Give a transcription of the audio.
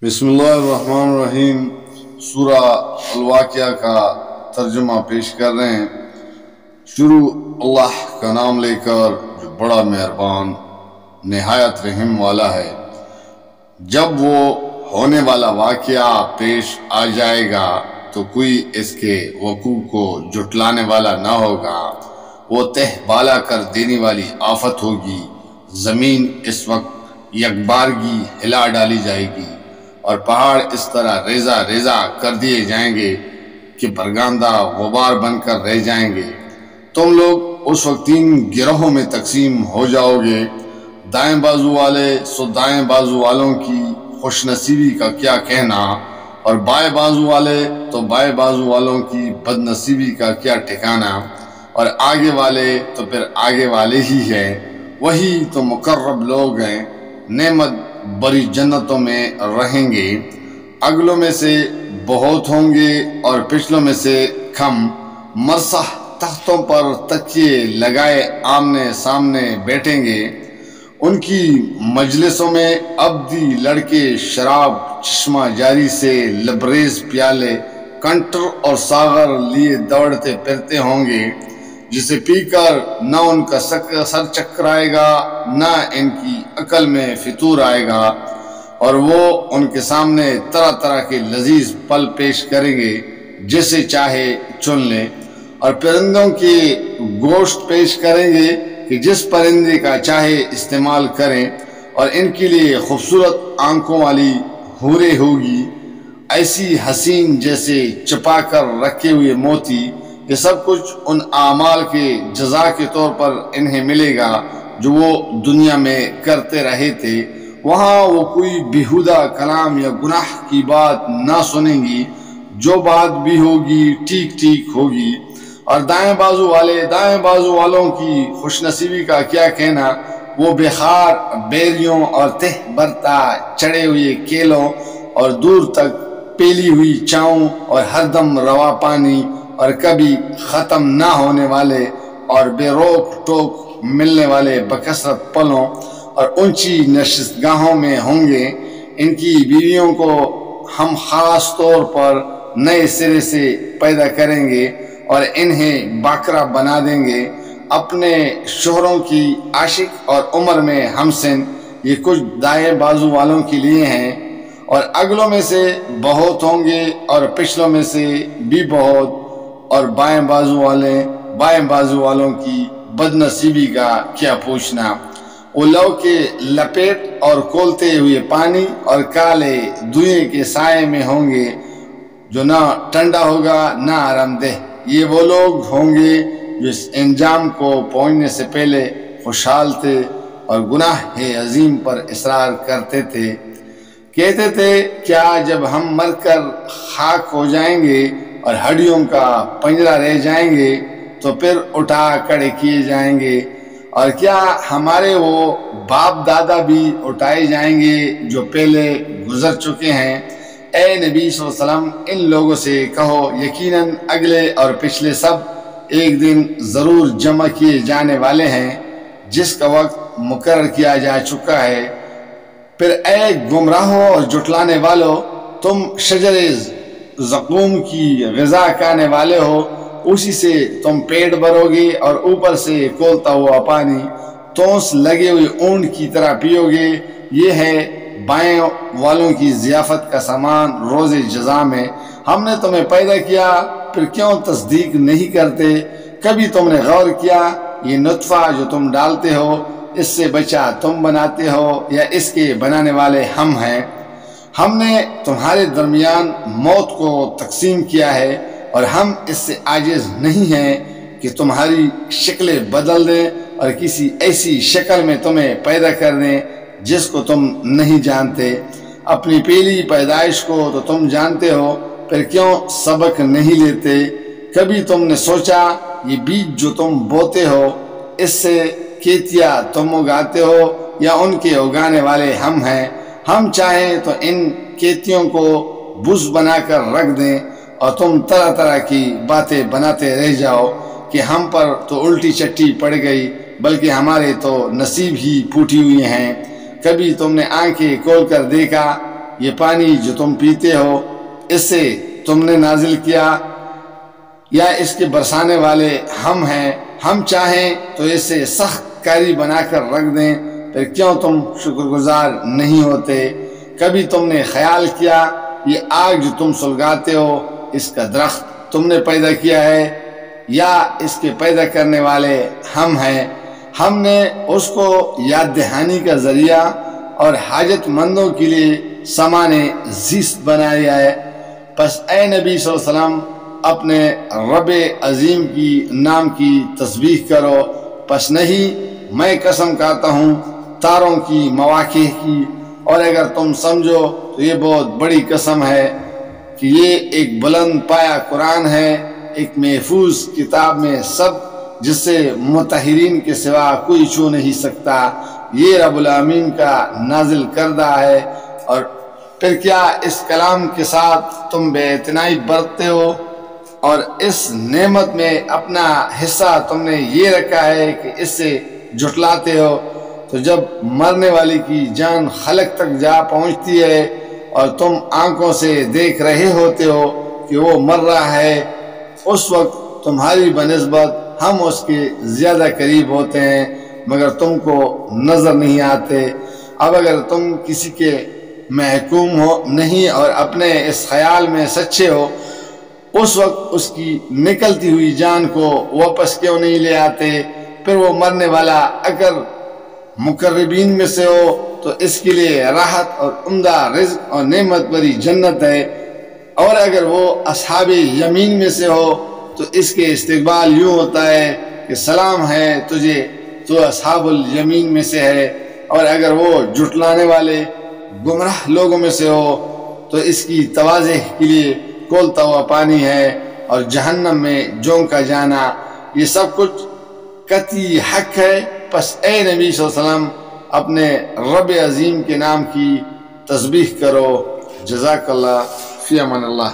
بسم اللہ الرحمن الرحیم۔ سورہ الواقعہ کا ترجمہ پیش کر رہے ہیں۔ شروع اللہ کا نام لے کر جو بڑا مہربان نہایت رحم والا ہے۔ جب وہ ہونے والا واقعہ پیش آ جائے گا تو کوئی اس کے وقوع کو جھٹلانے والا نہ ہوگا۔ وہ تہ بالا کر دینے والی آفت ہوگی۔ زمین اس وقت یکبارگی ہلا ڈالی جائے گی اور پہاڑ اس طرح ریزہ ریزہ کر دیے جائیں گے کہ برگاندہ غبار بن کر رہ جائیں گے۔ تم لوگ اس وقت 3 گروہوں میں تقسیم ہو جاؤ گے۔ دائیں بازو والے سو دائیں بازو والوں کی خوش نصیبی کا کیا کہنا، اور بائیں بازو والے تو بائیں بازو والوں کی بد نصیبی کا کیا ٹھکانہ، اور آگے والے تو پھر آگے والے ہی ہیں۔ وہی تو مقرب لوگ ہیں، نعمت بری جنتوں میں رہیں گے۔ اگلوں میں سے بہت ہوں گے اور پچھلوں میں سے کم۔ مرصح تختوں پر تکیے لگائے آمنے سامنے بیٹھیں گے۔ ان کی مجلسوں میں عبدی لڑکے شراب چشمہ جاری سے لبریز پیالے کنٹر اور ساغر لیے دوڑتے پھرتے ہوں گے، جسے پی کر نہ ان کا سر چکرائے گا نہ ان کی عقل میں فطور آئے گا، اور وہ ان کے سامنے طرح طرح کے لذیذ پھل پیش کریں گے، جسے چاہے چن لیں، اور پرندوں کے گوشت پیش کریں گے کہ جس پرندے کا چاہے استعمال کریں، اور ان کے لیے خوبصورت آنکھوں والی حوریں ہوگی، ایسی حسین جیسے چھپا کر رکھے ہوئے موتی۔ یہ سب کچھ ان اعمال کے جزا کے طور پر انہیں ملے گا جو وہ دنیا میں کرتے رہے تھے۔ وہاں وہ کوئی بیہودہ کلام یا گناہ کی بات نہ سنیں گی، جو بات بھی ہوگی ٹھیک ٹھیک ہوگی۔ اور دائیں بازو والے دائیں بازو والوں کی خوش نصیبی کا کیا کہنا، وہ بخار بیریوں اور تہ برتا چڑھے ہوئے کیلوں اور دور تک پیلی ہوئی چاؤں اور ہر دم روا پانی اور کبھی ختم نہ ہونے والے اور بے روک ٹوک ملنے والے بکثرت پلوں اور اونچی نشستگاہوں میں ہوں گے۔ ان کی بیویوں کو ہم خاص طور پر نئے سرے سے پیدا کریں گے اور انہیں باکرا بنا دیں گے۔ اپنے شوہروں کی عاشق اور عمر میں ہمسن، یہ کچھ دائیں بازو والوں کے لیے ہیں، اور اگلوں میں سے بہت ہوں گے اور پچھلوں میں سے بھی بہت، اور بائیں بازو والوں کی بد نصیبی کا کیا پوچھنا۔ وہ لو کے لپیٹ اور کھولتے ہوئے پانی اور کالے دھوئیں کے سائے میں ہوں گے، جو نہ ٹھنڈا ہوگا نہ آرام دہ۔ یہ وہ لوگ ہوں گے جو اس انجام کو پہنچنے سے پہلے خوشحال تھے اور گناہ عظیم پر اصرار کرتے تھے۔ کہتے تھے، کیا جب ہم مر کر خاک ہو جائیں گے اور ہڈیوں کا پنجرہ رہ جائیں گے تو پھر اٹھا کھڑے کیے جائیں گے، اور کیا ہمارے وہ باپ دادا بھی اٹھائے جائیں گے جو پہلے گزر چکے ہیں؟ اے نبی صلی اللہ علیہ وسلم، ان لوگوں سے کہو، یقیناً اگلے اور پچھلے سب ایک دن ضرور جمع کیے جانے والے ہیں، جس کا وقت مقرر کیا جا چکا ہے۔ پھر اے گمراہوں اور جھٹلانے والو، تم شجر زقوم کی غذا کھانے والے ہو، اسی سے تم پیٹ بھرو گے اور اوپر سے کھولتا ہوا پانی تونس لگے ہوئے اونٹ کی طرح پیو گے۔ یہ ہے بائیں والوں کی ضیافت کا سامان روز جزا میں۔ ہم نے تمہیں پیدا کیا، پھر کیوں تصدیق نہیں کرتے؟ کبھی تم نے غور کیا، یہ نطفہ جو تم ڈالتے ہو، اس سے بچہ تم بناتے ہو یا اس کے بنانے والے ہم ہیں؟ ہم نے تمہارے درمیان موت کو تقسیم کیا ہے، اور ہم اس سے عاجز نہیں ہیں کہ تمہاری شکلیں بدل دیں اور کسی ایسی شکل میں تمہیں پیدا کر دیں جس کو تم نہیں جانتے۔ اپنی پہلی پیدائش کو تو تم جانتے ہو، پھر کیوں سبق نہیں لیتے؟ کبھی تم نے سوچا، یہ بیج جو تم بوتے ہو، اس سے کھیتیاں تم اگاتے ہو یا ان کے اگانے والے ہم ہیں؟ ہم چاہیں تو ان کھیتیوں کو بز بنا کر رکھ دیں اور تم طرح طرح کی باتیں بناتے رہ جاؤ کہ ہم پر تو الٹی چٹی پڑ گئی، بلکہ ہمارے تو نصیب ہی پھوٹی ہوئی ہیں۔ کبھی تم نے آنکھیں کھول کر دیکھا یہ پانی جو تم پیتے ہو اس سے تم نے نازل کیا یا اس کے برسانے والے ہم ہیں؟ ہم چاہیں تو اسے سخت کاری بنا کر رکھ دیں، پھر کیوں تم شکر گزار نہیں ہوتے؟ کبھی تم نے خیال کیا یہ آگ جو تم سلگاتے ہو اس کا درخت تم نے پیدا کیا ہے یا اس کے پیدا کرنے والے ہم ہیں؟ ہم نے اس کو یاد دہانی کا ذریعہ اور حاجت مندوں کے لیے سامان زیست بنایا ہے۔ پس اے نبی صلی اللہ علیہ وسلم اپنے رب عظیم کی نام کی تسبیح کرو، پس نہیں میں قسم کھاتا ہوں تاروں کی مواقع کی، اور اگر تم سمجھو تو یہ بہت بڑی قسم ہے کہ یہ ایک بلند پایا قرآن ہے، ایک محفوظ کتاب میں سب جس سے مطہرین کے سوا کوئی چھو نہیں سکتا، یہ رب العالمین کا نازل کردہ ہے۔ اور پھر کیا اس کلام کے ساتھ تم بے اعتنائی برتتے ہو اور اس نعمت میں اپنا حصہ تم نے یہ رکھا ہے کہ اس سے جھٹلاتے ہو؟ تو جب مرنے والی کی جان خلق تک جا پہنچتی ہے اور تم آنکھوں سے دیکھ رہے ہوتے ہو کہ وہ مر رہا ہے، اس وقت تمہاری بنسبت ہم اس کے زیادہ قریب ہوتے ہیں مگر تم کو نظر نہیں آتے۔ اب اگر تم کسی کے محکوم ہو نہیں اور اپنے اس خیال میں سچے ہو، اس وقت اس کی نکلتی ہوئی جان کو واپس کیوں نہیں لے آتے؟ پھر وہ مرنے والا اگر مقربین میں سے ہو تو اس کے لیے راحت اور عمدہ رزق اور نعمت بری جنت ہے، اور اگر وہ اصحاب یمین میں سے ہو تو اس کے استقبال یوں ہوتا ہے کہ سلام ہے تجھے، تو اصحاب الیمین میں سے ہے، اور اگر وہ جھٹلانے والے گمراہ لوگوں میں سے ہو تو اس کی تواضع کے لیے کھولتا ہوا پانی ہے اور جہنم میں جھونکا جانا۔ یہ سب کچھ قطعی حق ہے۔ پس اے نبی صلی اللہ علیہ وسلم اپنے رب عظیم کے نام کی تسبیح کرو۔ جزاک اللہ، فی امان اللہ۔